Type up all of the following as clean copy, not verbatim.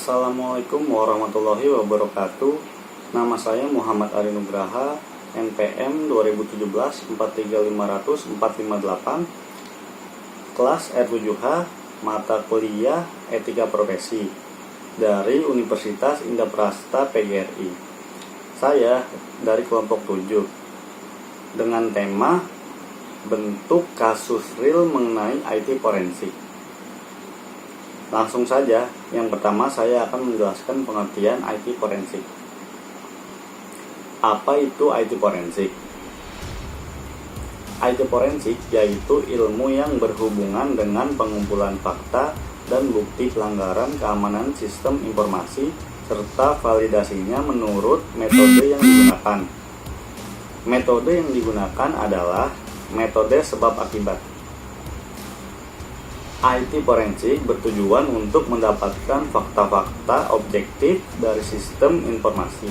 Assalamualaikum warahmatullahi wabarakatuh. Nama saya Muhammad Ari Nugraha, NPM 2017 43500 458, kelas R7H, mata kuliah Etika Profesi dari Universitas Indraprasta PGRI. Saya dari kelompok 7 dengan tema bentuk kasus real mengenai IT forensik. Langsung saja, yang pertama saya akan menjelaskan pengertian IT forensik. Apa itu IT forensik? IT forensik yaitu ilmu yang berhubungan dengan pengumpulan fakta dan bukti pelanggaran keamanan sistem informasi serta validasinya menurut metode yang digunakan. Metode yang digunakan adalah metode sebab akibat. IT forensik bertujuan untuk mendapatkan fakta-fakta objektif dari sistem informasi.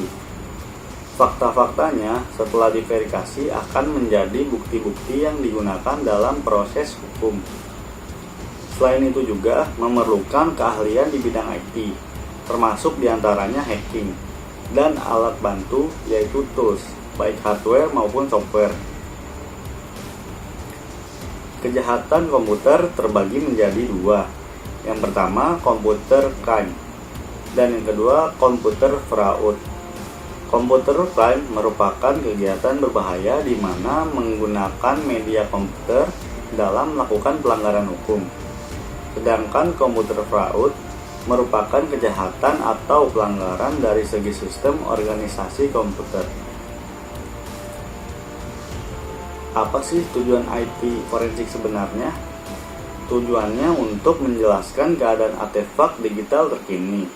Fakta-faktanya setelah diverifikasi akan menjadi bukti-bukti yang digunakan dalam proses hukum. Selain itu juga memerlukan keahlian di bidang IT, termasuk diantaranya hacking, dan alat bantu yaitu tools, baik hardware maupun software. Kejahatan komputer terbagi menjadi dua. Yang pertama, komputer crime, dan yang kedua, komputer fraud. Komputer crime merupakan kegiatan berbahaya di mana menggunakan media komputer dalam melakukan pelanggaran hukum. Sedangkan komputer fraud merupakan kejahatan atau pelanggaran dari segi sistem organisasi komputer. Apa sih tujuan IT forensik sebenarnya? Tujuannya untuk menjelaskan keadaan artefak digital terkini.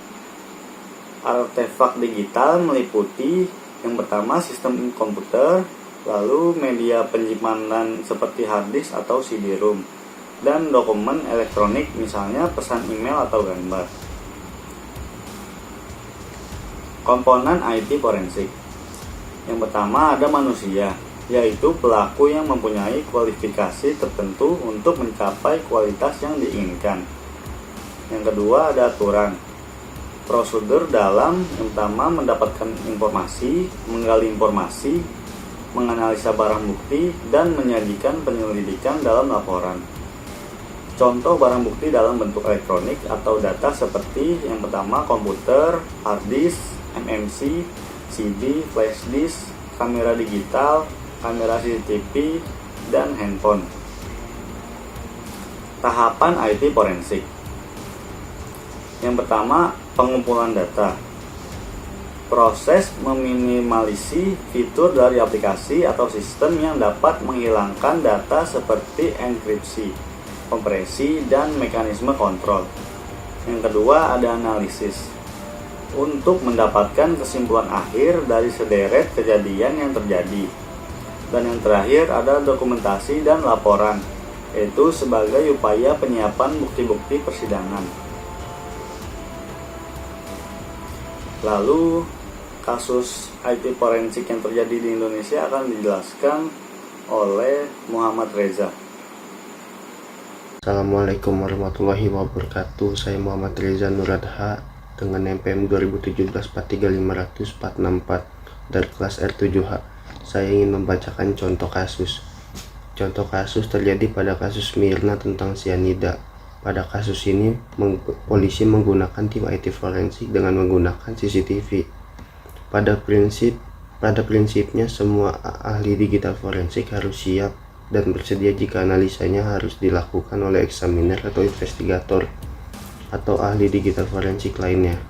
Artefak digital meliputi yang pertama sistem komputer, lalu media penyimpanan seperti hard disk atau CD-ROM, dan dokumen elektronik misalnya pesan email atau gambar. Komponen IT forensik. Yang pertama ada manusia, yaitu pelaku yang mempunyai kualifikasi tertentu untuk mencapai kualitas yang diinginkan. Yang kedua ada aturan, prosedur dalam yang pertama mendapatkan informasi, menggali informasi, menganalisa barang bukti, dan menyajikan penyelidikan dalam laporan. Contoh barang bukti dalam bentuk elektronik atau data seperti yang pertama komputer, hard disk, MMC, CD, flash disk, kamera digital, kamera CCTV, dan handphone. Tahapan IT forensik. Yang pertama, pengumpulan data. Proses meminimalisi fitur dari aplikasi atau sistem yang dapat menghilangkan data seperti enkripsi, kompresi, dan mekanisme kontrol. Yang kedua, ada analisis. Untuk mendapatkan kesimpulan akhir dari sederet kejadian yang terjadi. Dan yang terakhir ada dokumentasi dan laporan, yaitu sebagai upaya penyiapan bukti-bukti persidangan. Lalu, kasus IT forensik yang terjadi di Indonesia akan dijelaskan oleh Muhammad Reza. Assalamualaikum warahmatullahi wabarakatuh. Saya Muhammad Reza Nuradha dengan NPM 2017 43500 464 dari kelas R7H. Saya ingin membacakan contoh kasus. Contoh kasus terjadi pada kasus Mirna tentang sianida. Pada kasus ini, polisi menggunakan tim IT forensik dengan menggunakan CCTV. Pada prinsipnya, semua ahli digital forensik harus siap dan bersedia jika analisanya harus dilakukan oleh eksaminer atau investigator atau ahli digital forensik lainnya.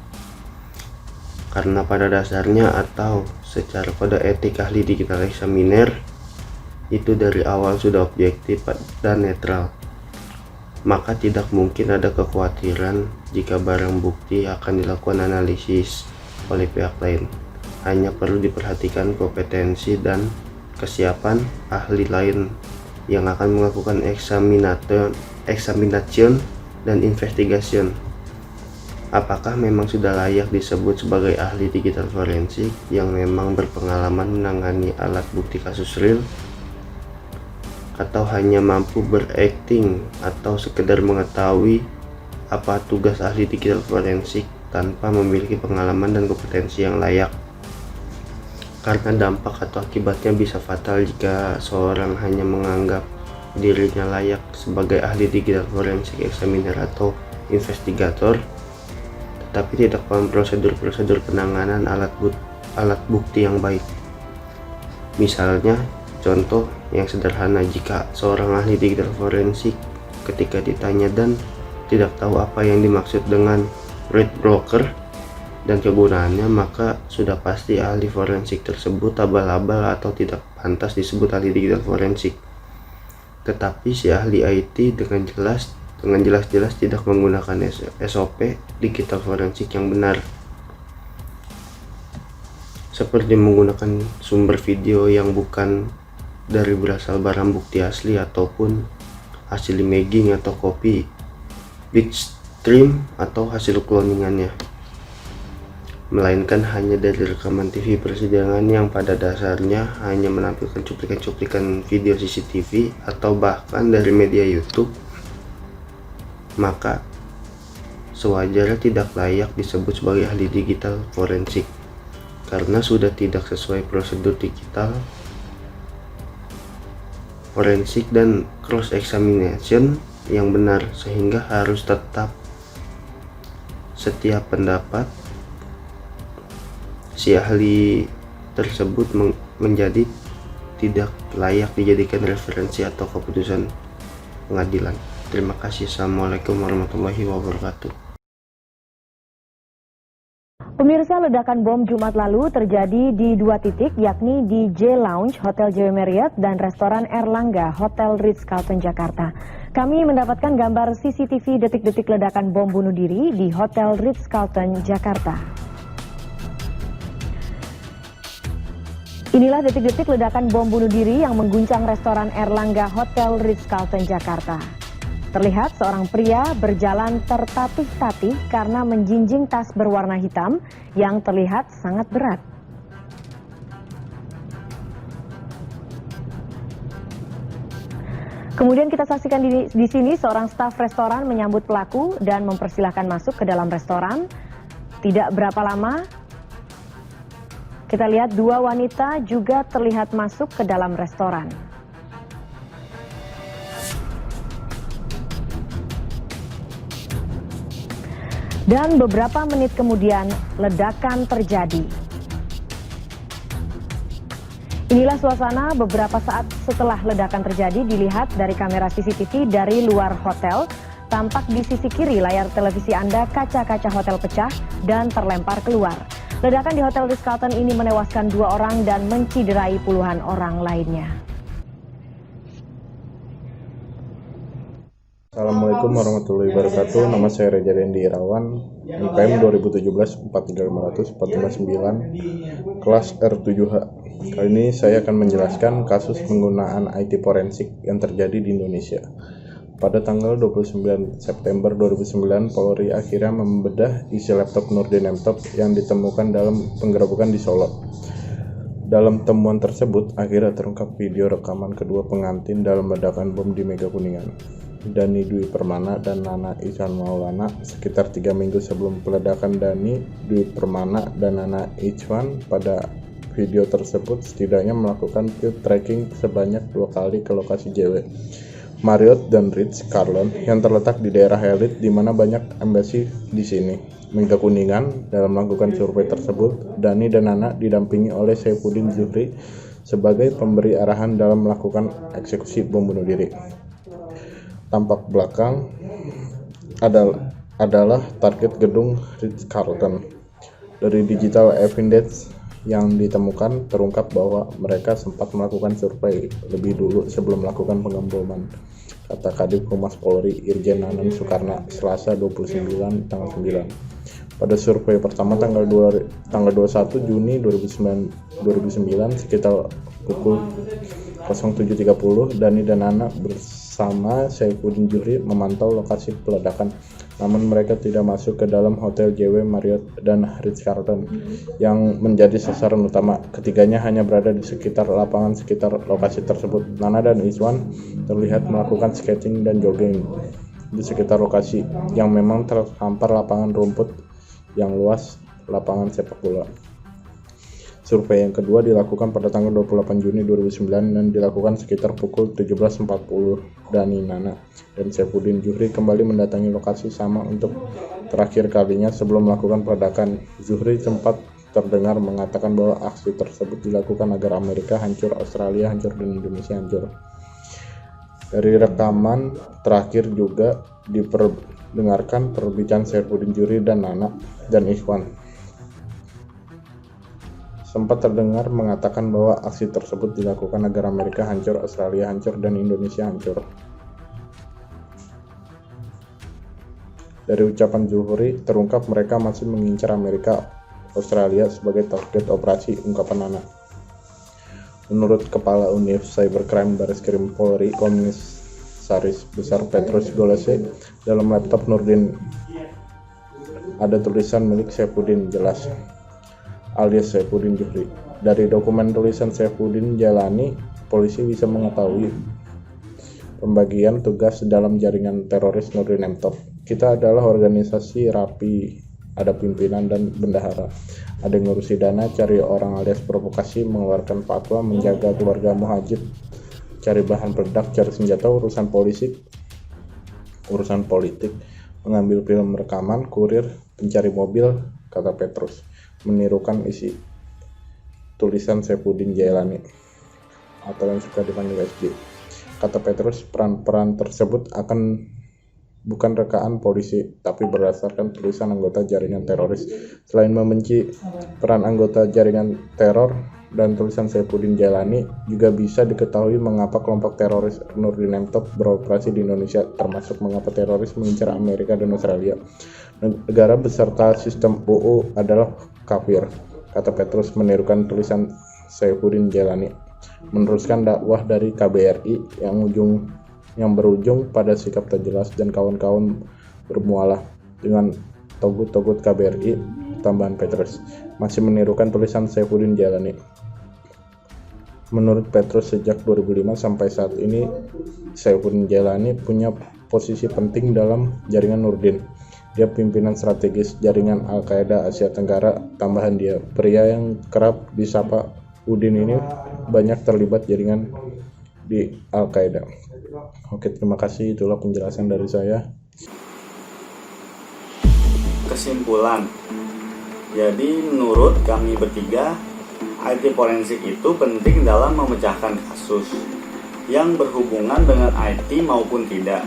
Karena pada dasarnya atau secara kode etik ahli digital examiner itu dari awal sudah objektif dan netral, maka tidak mungkin ada kekhawatiran jika barang bukti akan dilakukan analisis oleh pihak lain. Hanya perlu diperhatikan kompetensi dan kesiapan ahli lain yang akan melakukan examination dan investigation. Apakah memang sudah layak disebut sebagai ahli digital forensik yang memang berpengalaman menangani alat bukti kasus real, atau hanya mampu berakting atau sekedar mengetahui apa tugas ahli digital forensik tanpa memiliki pengalaman dan kompetensi yang layak. Karena dampak atau akibatnya bisa fatal jika seorang hanya menganggap dirinya layak sebagai ahli digital forensik examiner atau investigator, tetapi tidak paham prosedur-prosedur penanganan alat bukti yang baik. Misalnya, contoh yang sederhana, jika seorang ahli digital forensik ketika ditanya dan tidak tahu apa yang dimaksud dengan read broker dan kegunaannya, maka sudah pasti ahli forensik tersebut abal-abal atau tidak pantas disebut ahli digital forensik. Tetapi si ahli IT dengan jelas-jelas tidak menggunakan SOP digital forensik yang benar, seperti menggunakan sumber video yang bukan dari berasal barang bukti asli ataupun hasil imaging atau copy bitstream atau hasil cloningannya, melainkan hanya dari rekaman TV persidangan yang pada dasarnya hanya menampilkan cuplikan-cuplikan video CCTV atau bahkan dari media YouTube, maka sewajarnya tidak layak disebut sebagai ahli digital forensik karena sudah tidak sesuai prosedur digital forensik dan cross examination yang benar, sehingga harus tetap setiap pendapat si ahli tersebut menjadi tidak layak dijadikan referensi atau keputusan pengadilan. Terima kasih. Assalamualaikum warahmatullahi wabarakatuh. Pemirsa, ledakan bom Jumat lalu terjadi di 2 titik, yakni di J Lounge Hotel JW Marriott dan restoran Erlangga Hotel Ritz-Carlton Jakarta. Kami mendapatkan gambar CCTV detik-detik ledakan bom bunuh diri di Hotel Ritz-Carlton Jakarta. Inilah detik-detik ledakan bom bunuh diri yang mengguncang restoran Erlangga Hotel Ritz-Carlton Jakarta. Terlihat seorang pria berjalan tertatih-tatih karena menjinjing tas berwarna hitam yang terlihat sangat berat. Kemudian kita saksikan di sini seorang staf restoran menyambut pelaku dan mempersilahkan masuk ke dalam restoran. Tidak berapa lama, kita lihat 2 wanita juga terlihat masuk ke dalam restoran. Dan beberapa menit kemudian ledakan terjadi. Inilah suasana beberapa saat setelah ledakan terjadi dilihat dari kamera CCTV dari luar hotel. Tampak di sisi kiri layar televisi Anda kaca-kaca hotel pecah dan terlempar keluar. Ledakan di Hotel Ritz-Carlton ini menewaskan 2 orang dan menciderai puluhan orang lainnya. Assalamualaikum warahmatullahi wabarakatuh. Nama saya Reza Dendi Irawan, NIPM 2017-43459, kelas R7H. Kali ini saya akan menjelaskan kasus penggunaan IT forensik yang terjadi di Indonesia. Pada tanggal 29 September 2009, Polri akhirnya membedah isi laptop Nurdin Laptop yang ditemukan dalam penggerebekan di Solo. Dalam temuan tersebut, akhirnya terungkap video rekaman kedua pengantin dalam ledakan bom di Mega Kuningan. Dani Dwi Permana dan Nana Ihsan Maulana. Sekitar 3 minggu sebelum peledakan, Dani Dwi Permana dan Nana Ihsan pada video tersebut setidaknya melakukan field tracking sebanyak 2 kali ke lokasi JW Marriott dan Ritz-Carlton yang terletak di daerah elit di mana banyak embassy di sini. Mega Kuningan. Dalam melakukan survei tersebut, Dani dan Nana didampingi oleh Saifuddin Zuhri sebagai pemberi arahan dalam melakukan eksekusi bom bunuh diri. Tampak belakang adalah target gedung Ritz-Carlton. Dari digital evidence yang ditemukan terungkap bahwa mereka sempat melakukan survei lebih dulu sebelum melakukan pengeboman, kata Kadif Humas Polri Irjen Nanang Soekarno Selasa 29 tanggal 9. Pada survei pertama tanggal 21 Juni 2009 sekitar pukul 07.30, Dani dan Nana bersama Saifuddin Zuhri memantau lokasi peledakan, namun mereka tidak masuk ke dalam Hotel JW Marriott dan Ritz-Carlton yang menjadi sasaran utama. Ketiganya hanya berada di sekitar lapangan sekitar lokasi tersebut. Nana dan Ihsan terlihat melakukan skating dan jogging di sekitar lokasi yang memang terhampar lapangan rumput yang luas lapangan sepak bola. Survei yang kedua dilakukan pada tanggal 28 Juni 2009 dan dilakukan sekitar pukul 17.40. Dani Nana dan Saifuddin Zuhri kembali mendatangi lokasi sama untuk terakhir kalinya sebelum melakukan peledakan. Zuhri sempat terdengar mengatakan bahwa aksi tersebut dilakukan agar Amerika hancur, Australia hancur, dan Indonesia hancur. Dari rekaman terakhir juga diperdengarkan perbicaraan Saifuddin Zuhri dan Nana dan Ikhwan. Sempat terdengar mengatakan bahwa aksi tersebut dilakukan agar Amerika hancur, Australia hancur, dan Indonesia hancur. Dari ucapan Zuhri terungkap mereka masih mengincar Amerika, Australia sebagai target operasi, ungkapan Nana. Menurut Kepala Unif Cybercrime Bareskrim Polri, Komisaris Besar Petrus Golese, dalam laptop Nurdin ada tulisan milik Saifuddin jelas, alias Saifuddin Zuhri. Dari dokumen tulisan Saifuddin Jalani, polisi bisa mengetahui pembagian tugas dalam jaringan teroris Nurdin M-Top. Kita adalah organisasi rapi, ada pimpinan dan bendahara. Ada yang ngurusi dana, cari orang alias provokasi, mengeluarkan fatwa, menjaga keluarga muhajir, cari bahan peledak, cari senjata, urusan politik, mengambil film rekaman, kurir, pencari mobil, kata Petrus, menirukan isi tulisan Saifuddin Jailani atau yang suka dipanggil SJ. Kata Petrus, peran-peran tersebut bukan rekaan polisi, tapi berdasarkan tulisan anggota jaringan teroris. Selain membenci peran anggota jaringan teror dan tulisan Saifuddin Jalani, juga bisa diketahui mengapa kelompok teroris Nurdin M-Top beroperasi di Indonesia, termasuk mengapa teroris mengincar Amerika dan Australia. Negara beserta sistem UU adalah kafir, kata Petrus menirukan tulisan Saifuddin Jalani. Meneruskan dakwah dari KBRI yang berujung pada sikap tak jelas dan kawan-kawan bermualah dengan togut-togut KBRI, tambahan Petrus, masih menirukan tulisan Saifuddin Jalani. Menurut Petrus, sejak 2005 sampai saat ini, Saifuddin Jalani punya posisi penting dalam jaringan Nurdin. Dia pimpinan strategis jaringan Al-Qaeda Asia Tenggara. Tambahan dia, pria yang kerap disapa Udin ini banyak terlibat jaringan di Al-Qaeda. Oke, terima kasih. Itulah penjelasan dari saya. Kesimpulan, jadi menurut kami bertiga, IT forensik itu penting dalam memecahkan kasus yang berhubungan dengan IT maupun tidak.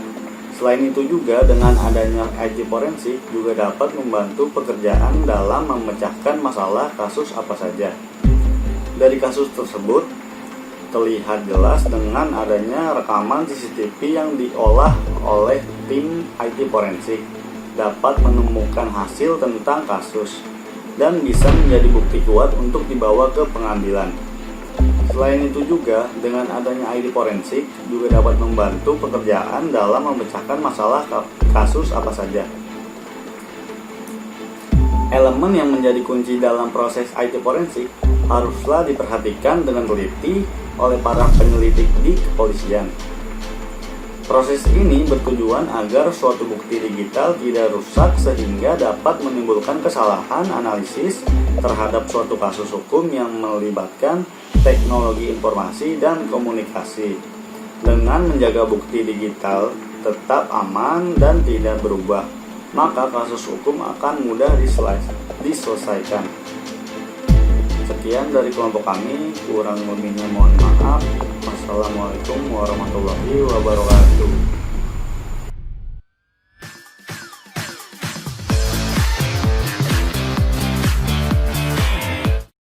Selain itu juga dengan adanya IT forensik juga dapat membantu pekerjaan dalam memecahkan masalah kasus apa saja. Dari kasus tersebut terlihat jelas dengan adanya rekaman CCTV yang diolah oleh tim IT forensik dapat menemukan hasil tentang kasus dan bisa menjadi bukti kuat untuk dibawa ke pengadilan. Selain itu juga dengan adanya IT forensik juga dapat membantu pekerjaan dalam memecahkan masalah kasus apa saja. Elemen yang menjadi kunci dalam proses IT forensik haruslah diperhatikan dengan teliti oleh para penyelidik di kepolisian. Proses ini bertujuan agar suatu bukti digital tidak rusak sehingga dapat menimbulkan kesalahan analisis terhadap suatu kasus hukum yang melibatkan teknologi informasi dan komunikasi. Dengan menjaga bukti digital tetap aman dan tidak berubah, maka kasus hukum akan mudah diselesaikan. Sekian dari kelompok kami, kurang lebihnya mohon maaf. Wassalamualaikum warahmatullahi wabarakatuh.